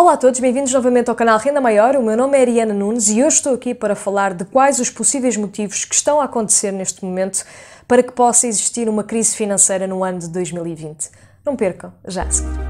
Olá a todos, bem-vindos novamente ao canal Renda Maior. O meu nome é Ariana Nunes e hoje estou aqui para falar de quais os possíveis motivos que estão a acontecer neste momento para que possa existir uma crise financeira no ano de 2020. Não percam, já a seguir.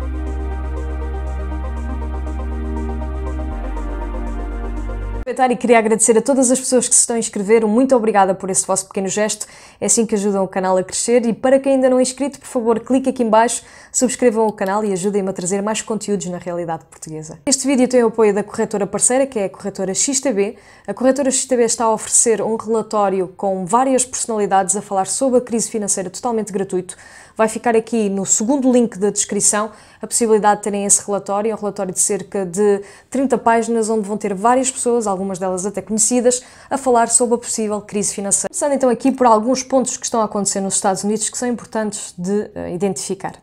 E queria agradecer a todas as pessoas que se estão a inscrever, muito obrigada por esse vosso pequeno gesto, é assim que ajudam o canal a crescer e para quem ainda não é inscrito, por favor, clique aqui em baixo, subscrevam o canal e ajudem-me a trazer mais conteúdos na realidade portuguesa. Este vídeo tem o apoio da corretora parceira, que é a corretora XTB. A corretora XTB está a oferecer um relatório com várias personalidades a falar sobre a crise financeira totalmente gratuito. Vai ficar aqui no segundo link da descrição a possibilidade de terem esse relatório, é um relatório de cerca de 30 páginas, onde vão ter várias pessoas, algumas delas até conhecidas, a falar sobre a possível crise financeira. Começando então aqui por alguns pontos que estão a acontecer nos Estados Unidos que são importantes de identificar.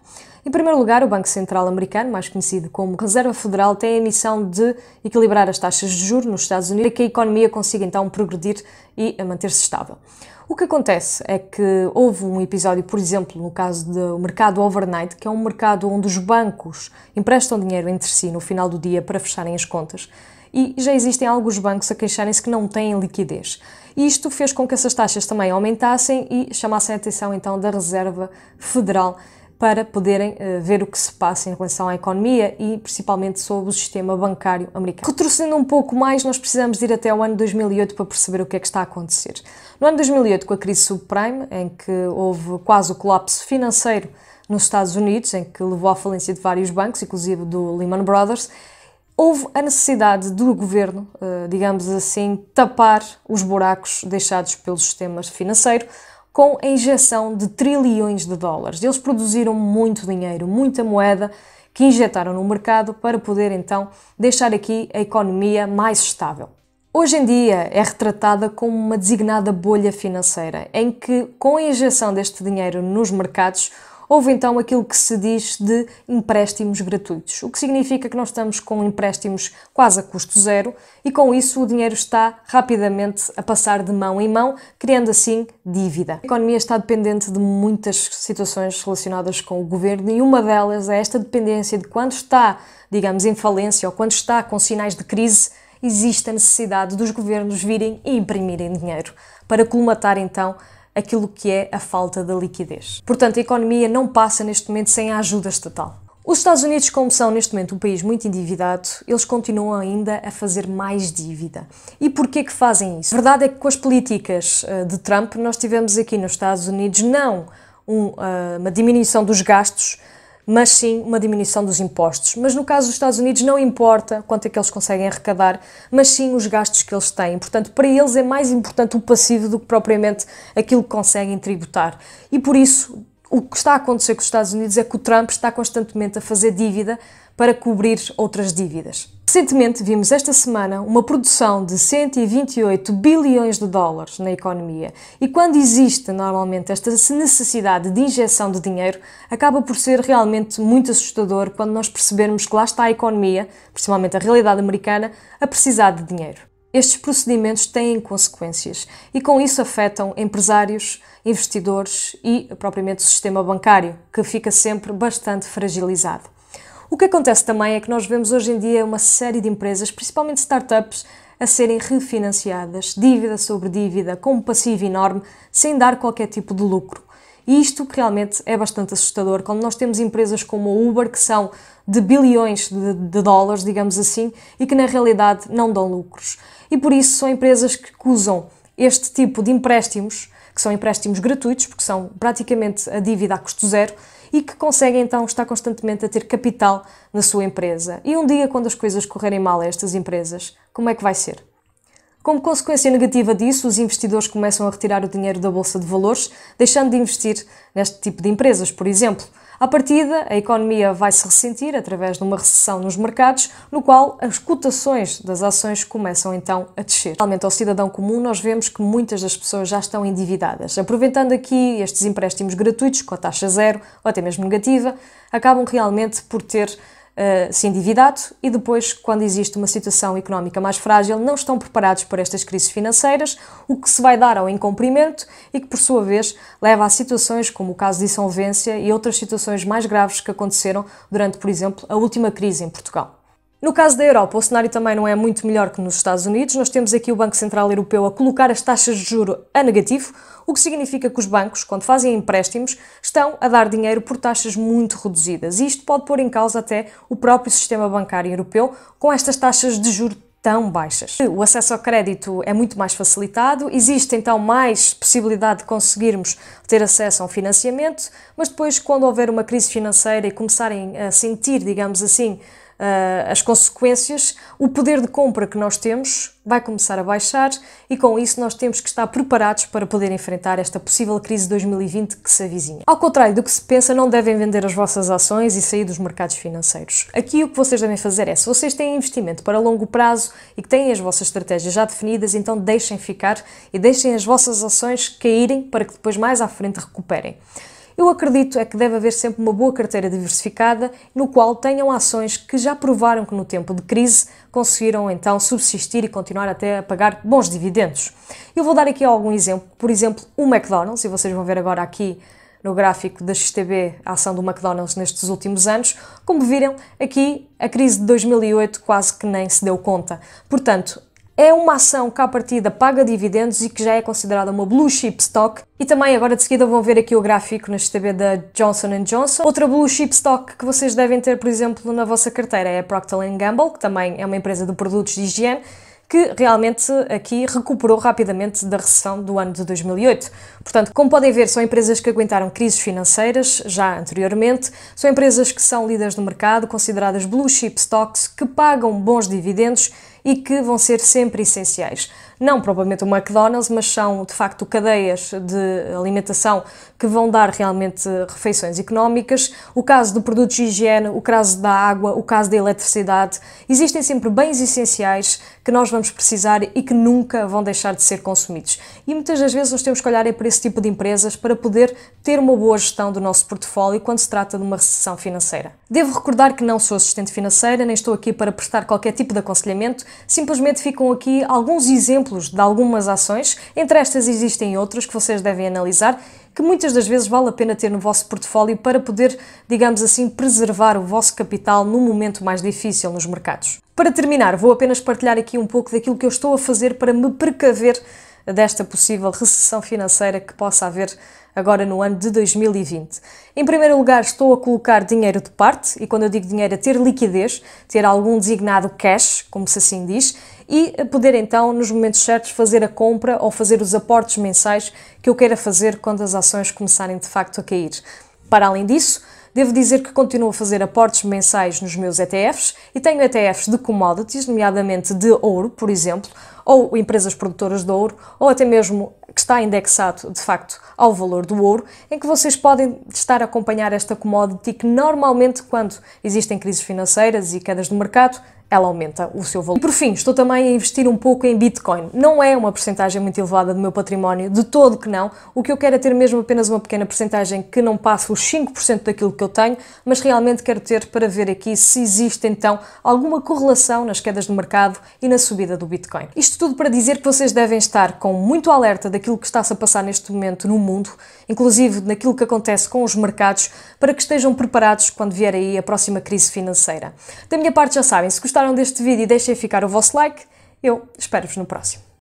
Em primeiro lugar, o Banco Central Americano, mais conhecido como Reserva Federal, tem a missão de equilibrar as taxas de juros nos Estados Unidos para que a economia consiga então progredir e manter-se estável. O que acontece é que houve um episódio, por exemplo, no caso do mercado overnight, que é um mercado onde os bancos emprestam dinheiro entre si no final do dia para fecharem as contas, e já existem alguns bancos a queixarem-se que não têm liquidez. E isto fez com que essas taxas também aumentassem e chamassem a atenção então da Reserva Federal para poderem ver o que se passa em relação à economia e principalmente sobre o sistema bancário americano. Retrocedendo um pouco mais, nós precisamos ir até o ano 2008 para perceber o que é que está a acontecer. No ano 2008, com a crise subprime, em que houve quase o colapso financeiro nos Estados Unidos, em que levou à falência de vários bancos, inclusive do Lehman Brothers, houve a necessidade do governo, digamos assim, tapar os buracos deixados pelo sistema financeiro, com a injeção de trilhões de dólares. Eles produziram muito dinheiro, muita moeda que injetaram no mercado para poder então deixar aqui a economia mais estável. Hoje em dia é retratada como uma designada bolha financeira, em que com a injeção deste dinheiro nos mercados houve então aquilo que se diz de empréstimos gratuitos, o que significa que nós estamos com empréstimos quase a custo zero e com isso o dinheiro está rapidamente a passar de mão em mão, criando assim dívida. A economia está dependente de muitas situações relacionadas com o governo e uma delas é esta dependência de quando está, digamos, em falência ou quando está com sinais de crise, existe a necessidade dos governos virem e imprimirem dinheiro para colmatar então aquilo que é a falta de liquidez. Portanto, a economia não passa neste momento sem a ajuda estatal. Os Estados Unidos, como são neste momento um país muito endividado, eles continuam ainda a fazer mais dívida. E porquê que fazem isso? A verdade é que com as políticas de Trump, nós tivemos aqui nos Estados Unidos não uma diminuição dos gastos, mas sim uma diminuição dos impostos. Mas no caso dos Estados Unidos não importa quanto é que eles conseguem arrecadar, mas sim os gastos que eles têm. Portanto, para eles é mais importante o passivo do que propriamente aquilo que conseguem tributar. E por isso, o que está a acontecer com os Estados Unidos é que o Trump está constantemente a fazer dívida para cobrir outras dívidas. Recentemente vimos esta semana uma produção de 128 bilhões de dólares na economia e quando existe normalmente esta necessidade de injeção de dinheiro, acaba por ser realmente muito assustador quando nós percebermos que lá está a economia, principalmente a realidade americana, a precisar de dinheiro. Estes procedimentos têm consequências e com isso afetam empresários, investidores e propriamente o sistema bancário, que fica sempre bastante fragilizado. O que acontece também é que nós vemos hoje em dia uma série de empresas, principalmente startups, a serem refinanciadas, dívida sobre dívida, com um passivo enorme, sem dar qualquer tipo de lucro. E isto realmente é bastante assustador, quando nós temos empresas como a Uber, que são de bilhões de dólares, digamos assim, e que na realidade não dão lucros. E por isso são empresas que usam este tipo de empréstimos, que são empréstimos gratuitos, porque são praticamente a dívida a custo zero, e que conseguem então estar constantemente a ter capital na sua empresa. E um dia, quando as coisas correrem mal a estas empresas, como é que vai ser? Como consequência negativa disso, os investidores começam a retirar o dinheiro da Bolsa de Valores, deixando de investir neste tipo de empresas, por exemplo. À partida, a economia vai se ressentir através de uma recessão nos mercados, no qual as cotações das ações começam então a descer. Realmente, ao cidadão comum, nós vemos que muitas das pessoas já estão endividadas. Aproveitando aqui estes empréstimos gratuitos, com a taxa zero ou até mesmo negativa, acabam realmente por ter se endividado e depois, quando existe uma situação económica mais frágil, não estão preparados para estas crises financeiras, o que se vai dar ao incumprimento e que, por sua vez, leva a situações como o caso de insolvência e outras situações mais graves que aconteceram durante, por exemplo, a última crise em Portugal. No caso da Europa, o cenário também não é muito melhor que nos Estados Unidos. Nós temos aqui o Banco Central Europeu a colocar as taxas de juro a negativo, o que significa que os bancos, quando fazem empréstimos, estão a dar dinheiro por taxas muito reduzidas. E isto pode pôr em causa até o próprio sistema bancário europeu com estas taxas de juro tão baixas. O acesso ao crédito é muito mais facilitado, existe então mais possibilidade de conseguirmos ter acesso a um financiamento, mas depois, quando houver uma crise financeira e começarem a sentir, digamos assim, as consequências, o poder de compra que nós temos vai começar a baixar e com isso nós temos que estar preparados para poder enfrentar esta possível crise de 2020 que se avizinha. Ao contrário do que se pensa, não devem vender as vossas ações e sair dos mercados financeiros. Aqui o que vocês devem fazer é, se vocês têm investimento para longo prazo e que têm as vossas estratégias já definidas, então deixem ficar e deixem as vossas ações caírem para que depois mais à frente recuperem. Eu acredito é que deve haver sempre uma boa carteira diversificada, no qual tenham ações que já provaram que no tempo de crise conseguiram então subsistir e continuar até a pagar bons dividendos. Eu vou dar aqui algum exemplo, por exemplo, o McDonald's, e vocês vão ver agora aqui no gráfico da XTB a ação do McDonald's nestes últimos anos. Como viram, aqui a crise de 2008 quase que nem se deu conta. Portanto, é uma ação que à partida paga dividendos e que já é considerada uma blue chip stock. E também agora de seguida vão ver aqui o gráfico na XTB da Johnson & Johnson. Outra blue chip stock que vocês devem ter, por exemplo, na vossa carteira é a Procter & Gamble, que também é uma empresa de produtos de higiene, que realmente aqui recuperou rapidamente da recessão do ano de 2008. Portanto, como podem ver, são empresas que aguentaram crises financeiras já anteriormente, são empresas que são líderes no mercado, consideradas blue chip stocks, que pagam bons dividendos e que vão ser sempre essenciais. Não propriamente o McDonald's, mas são de facto cadeias de alimentação que vão dar realmente refeições económicas. O caso de produtos de higiene, o caso da água, o caso da eletricidade, existem sempre bens essenciais que nós vamos precisar e que nunca vão deixar de ser consumidos. E muitas das vezes nós temos que olhar para esse tipo de empresas para poder ter uma boa gestão do nosso portfólio quando se trata de uma recessão financeira. Devo recordar que não sou assistente financeira, nem estou aqui para prestar qualquer tipo de aconselhamento, simplesmente ficam aqui alguns exemplos de algumas ações, entre estas existem outras que vocês devem analisar, que muitas das vezes vale a pena ter no vosso portfólio para poder, digamos assim, preservar o vosso capital num momento mais difícil nos mercados. Para terminar, vou apenas partilhar aqui um pouco daquilo que eu estou a fazer para me precaver desta possível recessão financeira que possa haver agora no ano de 2020. Em primeiro lugar, estou a colocar dinheiro de parte, e quando eu digo dinheiro é ter liquidez, ter algum designado cash, como se assim diz, e poder então, nos momentos certos, fazer a compra ou fazer os aportes mensais que eu queira fazer quando as ações começarem de facto a cair. Para além disso, devo dizer que continuo a fazer aportes mensais nos meus ETFs e tenho ETFs de commodities, nomeadamente de ouro, por exemplo, ou empresas produtoras de ouro, ou até mesmo que está indexado, de facto, ao valor do ouro, em que vocês podem estar a acompanhar esta commodity que normalmente, quando existem crises financeiras e quedas do mercado, ela aumenta o seu valor. E por fim, estou também a investir um pouco em Bitcoin. Não é uma percentagem muito elevada do meu património, de todo que não. O que eu quero é ter mesmo apenas uma pequena percentagem que não passe os 5% daquilo que eu tenho, mas realmente quero ter para ver aqui se existe então alguma correlação nas quedas do mercado e na subida do Bitcoin. Isto tudo para dizer que vocês devem estar com muito alerta daquilo que está-se a passar neste momento no mundo, inclusive naquilo que acontece com os mercados, para que estejam preparados quando vier aí a próxima crise financeira. Da minha parte já sabem, se gostaram deste vídeo deixem ficar o vosso like, eu espero-vos no próximo.